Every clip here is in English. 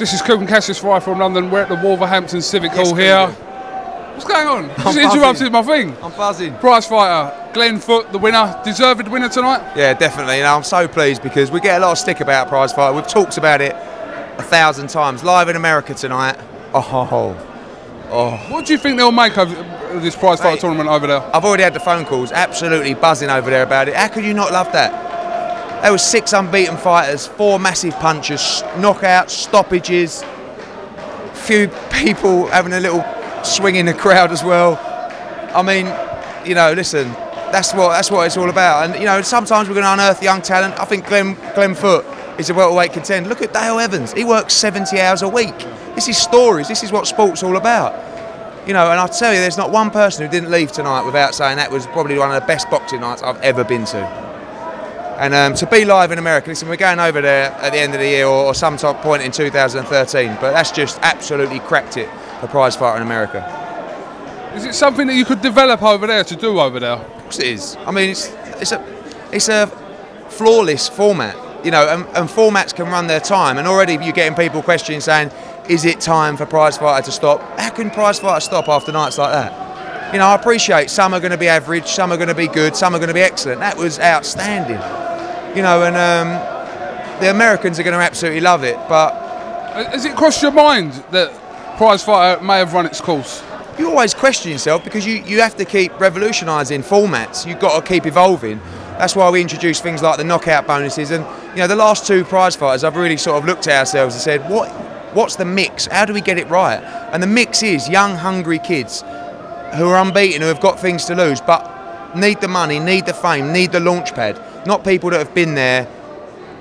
This is Coogan Cassius Fry from London. We're at the Wolverhampton Civic Hall here. What's going on? Just interrupted my thing. I'm buzzing. Prizefighter, Glenn Foot, the winner. Deserved winner tonight? Yeah, definitely. You know, I'm so pleased because we get a lot of stick about Prizefighter. We've talked about it 1,000 times. Live in America tonight. Oh. What do you think they'll make of this Prizefighter tournament over there? I've already had the phone calls. Absolutely buzzing over there about it. How could you not love that? There were 6 unbeaten fighters, 4 massive punches, knockouts, stoppages, few people having a little swing in the crowd as well. I mean, you know, listen, that's what it's all about. And you know, sometimes we're going to unearth young talent. I think Glenn Foot is a welterweight contender. Look at Dale Evans. He works 70 hours a week. This is stories. This is what sport's all about. You know, and I tell you, there's not one person who didn't leave tonight without saying that was probably one of the best boxing nights I've ever been to. And to be live in America, listen, we're going over there at the end of the year or some point in 2013, but that's just absolutely cracked it for Prizefighter in America. Is it something that you could develop over there, to do over there? Of course it is. I mean, it's a flawless format, you know, and formats can run their time, and already you're getting people questioning saying, is it time for Prizefighter to stop? How can Prizefighter stop after nights like that? You know, I appreciate some are going to be average, some are going to be good, some are going to be excellent. That was outstanding. You know, and the Americans are going to absolutely love it, but... Has it crossed your mind that Prizefighter may have run its course? You always question yourself because you have to keep revolutionising formats. You've got to keep evolving. That's why we introduce things like the knockout bonuses. And, you know, the last 2 Prizefighters, I've really sort of looked at ourselves and said, what's the mix? How do we get it right? And the mix is young, hungry kids who are unbeaten, who have got things to lose, but need the money, need the fame, need the launch pad. Not people that have been there,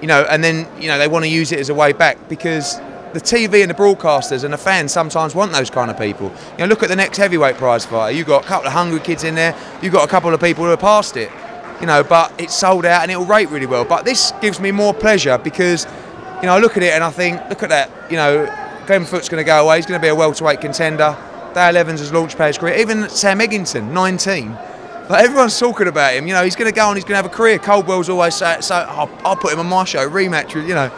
you know, and then, you know, they want to use it as a way back, because the TV and the broadcasters and the fans sometimes want those kind of people. You know, look at the next heavyweight prize fighter. You've got a couple of hungry kids in there. You've got a couple of people who are past it, you know, but it's sold out and it'll rate really well. But this gives me more pleasure because, you know, I look at it and I think, look at that, you know, Glenn Foot's going to go away. He's going to be a welterweight contender. Dale Evans has launched his career. Even Sam Eggington, 19. Like, everyone's talking about him, you know, he's going to go on, he's going to have a career. Coldwell's always saying, so I'll put him on my show, rematch, you know.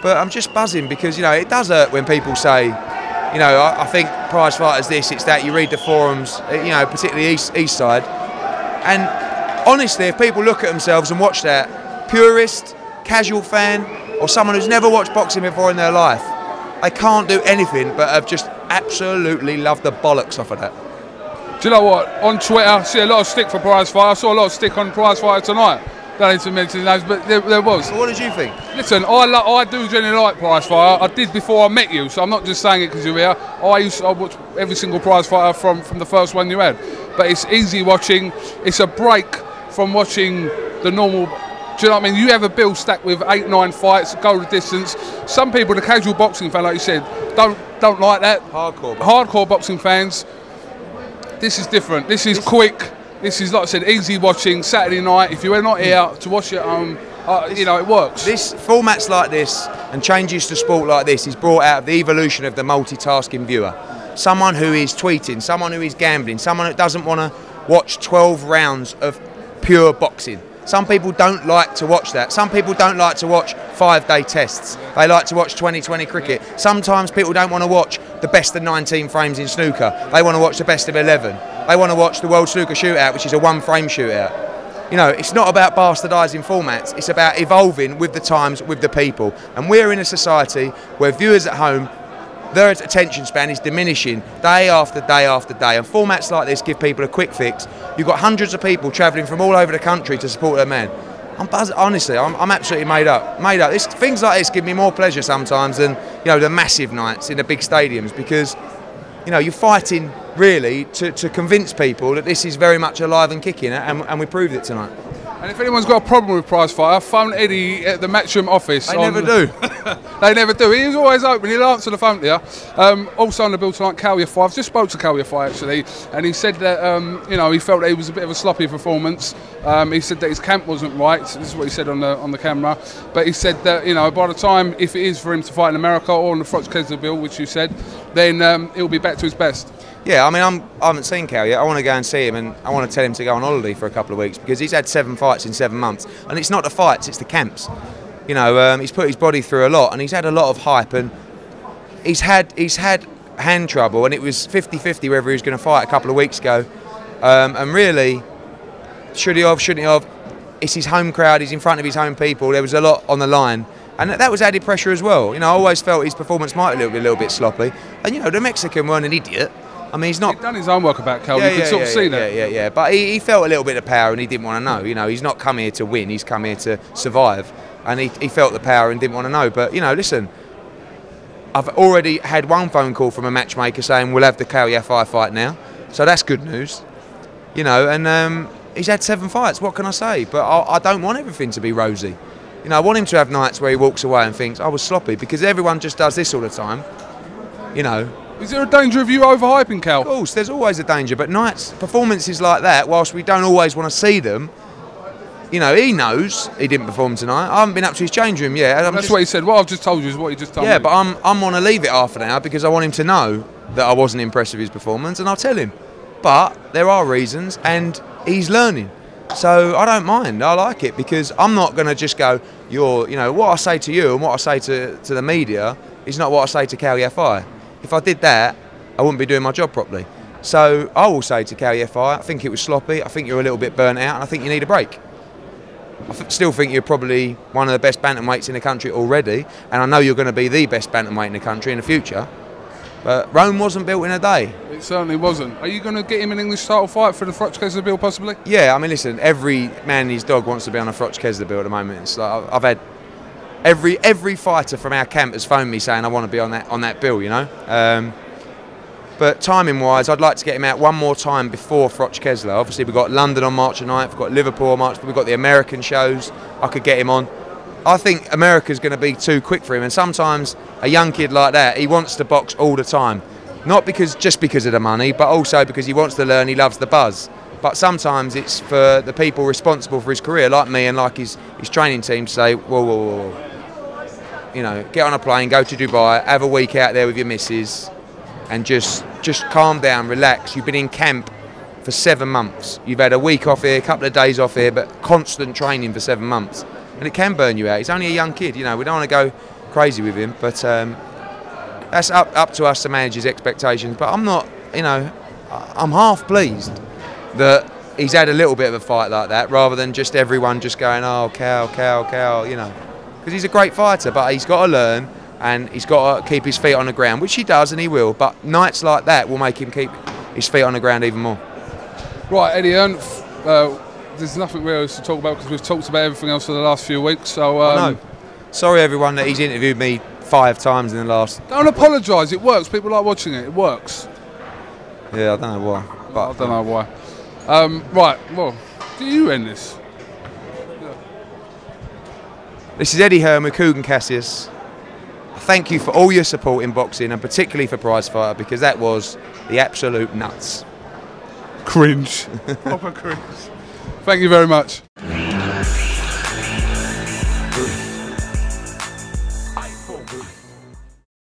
But I'm just buzzing because, you know, it does hurt when people say, you know, I think Prizefighter's this, it's that. You read the forums, you know, particularly East Side. And honestly, if people look at themselves and watch that, purist, casual fan, or someone who's never watched boxing before in their life, they can't do anything but have just absolutely loved the bollocks off of that. Do you know what? On Twitter, I see a lot of stick for Prizefighter. I saw a lot of stick on Prizefighter tonight. Don't need to mention names, but there was. What did you think? Listen, I do generally like Prizefighter. I did before I met you, so I'm not just saying it because you're here. I watch every single Prizefighter from the first one you had. But it's easy watching. It's a break from watching the normal. Do you know what I mean? You have a bill stacked with 8, 9 fights, go the distance. Some people, the casual boxing fan, like you said, don't like that. Hardcore boxing fans. This is different. This is quick. This is, like I said, easy watching. Saturday night. If you are not here to watch it at home, you know, it works. This formats like this and changes to sport like this is brought out of the evolution of the multitasking viewer. Someone who is tweeting, someone who is gambling, someone who doesn't want to watch 12 rounds of pure boxing. Some people don't like to watch that. Some people don't like to watch 5-day tests. They like to watch 2020 cricket. Sometimes people don't want to watch the best of 19 frames in snooker. They want to watch the best of 11. They want to watch the World Snooker Shootout, which is a 1-frame shootout. You know, it's not about bastardising formats. It's about evolving with the times, with the people. And we're in a society where viewers at home, their attention span is diminishing day after day after day, and formats like this give people a quick fix. You've got hundreds of people travelling from all over the country to support their man. I'm buzzing, honestly, I'm absolutely made up. Things like this give me more pleasure sometimes than, you know, the massive nights in the big stadiums, because, you know, you're fighting really to convince people that this is very much alive and kicking, and we proved it tonight. And if anyone's got a problem with Prizefighter, phone Eddie at the Matchroom office. They never do. They never do. He's always open. He'll answer the phone to you. Also on the bill tonight, Kal Yafai. I've just spoke to Kal Yafai actually, and he said that you know, he felt that it was a bit of a sloppy performance. He said that his camp wasn't right. This is what he said on the camera. But he said that, you know, by the time, if it is for him to fight in America or on the Fox Kessler bill, which you said, then he'll be back to his best. Yeah, I mean, I haven't seen Kal yet. I want to go and see him, and I want to tell him to go on holiday for a couple of weeks, because he's had 7 fights in 7 months, and it's not the fights, it's the camps. You know, he's put his body through a lot, and he's had a lot of hype, and he's had hand trouble, and it was 50-50 whether he was going to fight a couple of weeks ago. And really, should he have, shouldn't he have? It's his home crowd, he's in front of his home people, there was a lot on the line. And that was added pressure as well. You know, I always felt his performance might have been a little bit sloppy. And, you know, the Mexican weren't an idiot. I mean, he's not... He'd done his homework about Kal, you could sort of see that. Yeah. But he felt a little bit of power and he didn't want to know. You know, he's not come here to win, he's come here to survive. And he felt the power and didn't want to know. But, you know, listen, I've already had one phone call from a matchmaker saying we'll have the Kal Yafai fight now. So that's good news. You know, and he's had 7 fights, what can I say? But I don't want everything to be rosy. You know, I want him to have nights where he walks away and thinks, I was sloppy, because everyone just does this all the time. You know. Is there a danger of you overhyping Kal? Of course, there's always a danger, but performances like that, whilst we don't always want to see them, you know, he knows he didn't perform tonight. I haven't been up to his change room yet. That's what he said. What I've just told you is what he just told me. Yeah, but I'm going to leave it half an hour because I want him to know that I wasn't impressed with his performance, and I'll tell him. But there are reasons, and he's learning. So I don't mind. I like it because I'm not going to just go, you know, what I say to you and what I say to the media is not what I say to Kal Yafai. If I did that, I wouldn't be doing my job properly. So I will say to Kal Yafai, I think it was sloppy, I think you're a little bit burnt out, and I think you need a break. I still think you're probably one of the best bantamweights in the country already, and I know you're going to be the best bantamweight in the country in the future. But Rome wasn't built in a day. It certainly wasn't. Are you going to get him an English title fight for the Froch Kesler bill, possibly? Yeah, I mean, listen, every man and his dog wants to be on a Froch Kesler bill at the moment. It's like I've had every fighter from our camp has phoned me saying I want to be on that bill, you know. But timing-wise, I'd like to get him out one more time before Froch Kesler. Obviously, we've got London on March the 9th, we've got Liverpool on March, we've got the American shows. I could get him on. I think America's going to be too quick for him, and sometimes a young kid like that, he wants to box all the time. Not just because of the money, but also because he wants to learn, he loves the buzz. But sometimes it's for the people responsible for his career, like me and like his training team, to say, whoa. You know, get on a plane, go to Dubai, have a week out there with your missus, and just calm down, relax. You've been in camp for 7 months. You've had a week off here, a couple of days off here, but constant training for 7 months. And it can burn you out. He's only a young kid, you know, we don't want to go crazy with him, but that's up to us to manage his expectations. But I'm not, you know, I'm half pleased that he's had a little bit of a fight like that, rather than just everyone just going, oh, Kal, you know. Because he's a great fighter, but he's got to learn, and he's got to keep his feet on the ground, which he does, and he will. But nights like that will make him keep his feet on the ground even more. Right, Eddie Hearn, there's nothing really else to talk about because we've talked about everything else for the last few weeks. So no. Sorry everyone that he's interviewed me 5 times in the last... Don't apologise, it works. People like watching it, it works. Yeah, I don't know why. But I don't know why. Right, well, do you end this? Yeah. This is Eddie Hearn with Coogan Cassius. Thank you for all your support in boxing, and particularly for Prizefighter, because that was the absolute nuts. Cringe. Proper cringe. Thank you very much.